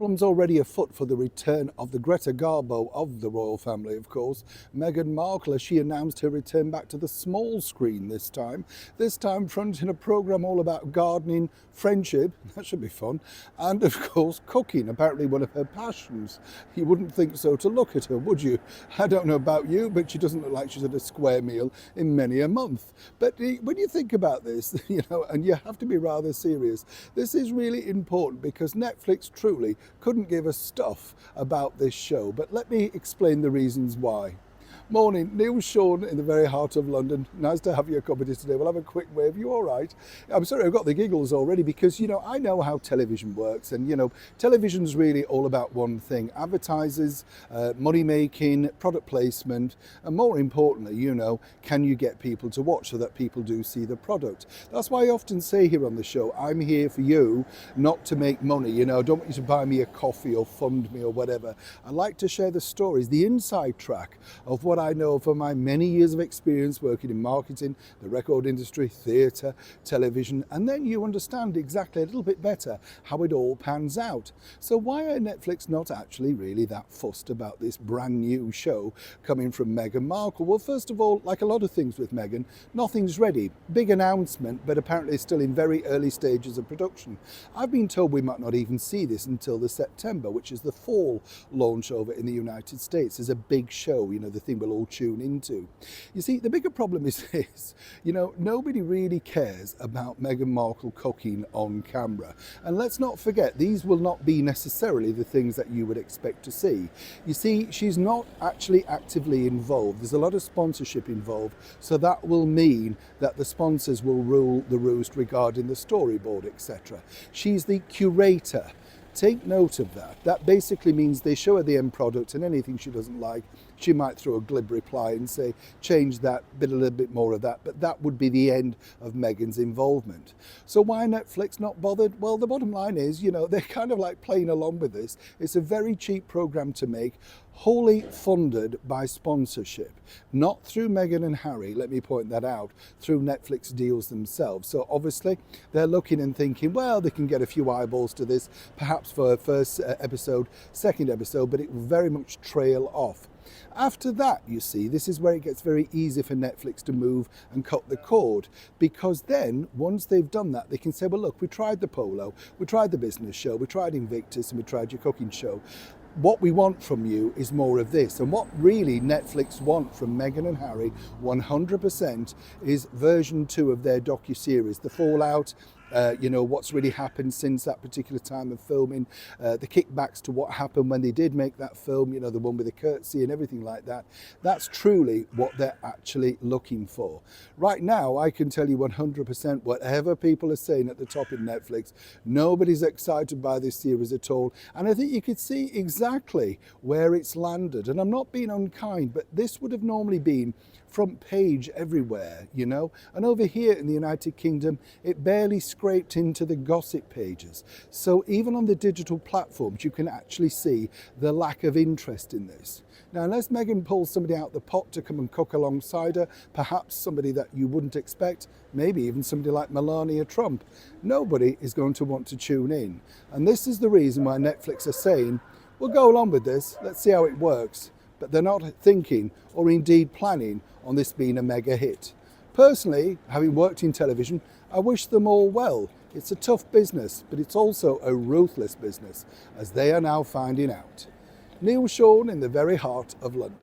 Problems already afoot for the return of the Greta Garbo of the royal family, of course. Meghan Markle, as she announced her return back to the small screen this time fronting a programme all about gardening, friendship, that should be fun, and of course cooking, apparently one of her passions. You wouldn't think so to look at her, would you? I don't know about you, but she doesn't look like she's had a square meal in many a month. But when you think about this, and you have to be rather serious, this is really important because Netflix truly couldn't give us stuff about this show, but let me explain the reasons why. Morning, Neil Sean in the very heart of London. Nice to have your company today. We'll have a quick wave. You all right? I'm sorry, I've got the giggles already because, I know how television works and, television's really all about one thing. Advertisers, money making, product placement, and more importantly, can you get people to watch so that people do see the product? That's why I often say here on the show, I'm here for you, not to make money. I don't want you to buy me a coffee or fund me or whatever. I like to share the stories, the inside track of what I know from my many years of experience working in marketing, the record industry, theatre, television, and then you understand exactly a little bit better how it all pans out. So why are Netflix not actually really that fussed about this brand new show coming from Meghan Markle? Well, first of all, like a lot of things with Meghan, nothing's ready. Big announcement, but apparently still in very early stages of production. I've been told we might not even see this until the September, which is the fall launch over in the United States. As a big show, the thing we'll all tune into. You see, the bigger problem is this, nobody really cares about Meghan Markle cooking on camera. And let's not forget, these will not be necessarily the things that you would expect to see. You see, she's not actually actively involved. There's a lot of sponsorship involved, so that will mean that the sponsors will rule the roost regarding the storyboard, etc. She's the curator. Take note of that. That basically means they show her the end product and anything she doesn't like, she might throw a glib reply and say, change that, a little bit more of that, but that would be the end of Meghan's involvement. So why Netflix not bothered? Well, the bottom line is, they're kind of like playing along with this. It's a very cheap program to make, wholly funded by sponsorship, not through Meghan and Harry, let me point that out, through Netflix deals themselves. So obviously they're looking and thinking, well, they can get a few eyeballs to this, perhaps for a first episode, second episode, but it will very much trail off. After that, you see, this is where it gets very easy for Netflix to move and cut the cord, because then once they've done that, they can say, well, look, we tried the polo, we tried the business show, we tried Invictus, and we tried your cooking show. What we want from you is more of this. And what really Netflix want from Meghan and Harry 100% is version 2 of their docuseries, The Fallout, what's really happened since that particular time of filming, the kickbacks to what happened when they did make that film, the one with the curtsy and everything like that. That's truly what they're actually looking for. Right now, I can tell you 100%, whatever people are saying at the top in Netflix, nobody's excited by this series at all. And I think you could see exactly where it's landed. And I'm not being unkind, but this would have normally been front page everywhere, and over here in the United Kingdom, it barely scraped into the gossip pages. So even on the digital platforms, you can actually see the lack of interest in this. Now, unless Meghan pulls somebody out the pot to come and cook alongside her, perhaps somebody that you wouldn't expect, maybe even somebody like Melania Trump, nobody is going to want to tune in. And this is the reason why Netflix are saying, we'll go along with this, let's see how it works. But they're not thinking or indeed planning on this being a mega hit. Personally, having worked in television, I wish them all well. It's a tough business, but it's also a ruthless business, as they are now finding out. Neil Sean in the very heart of London.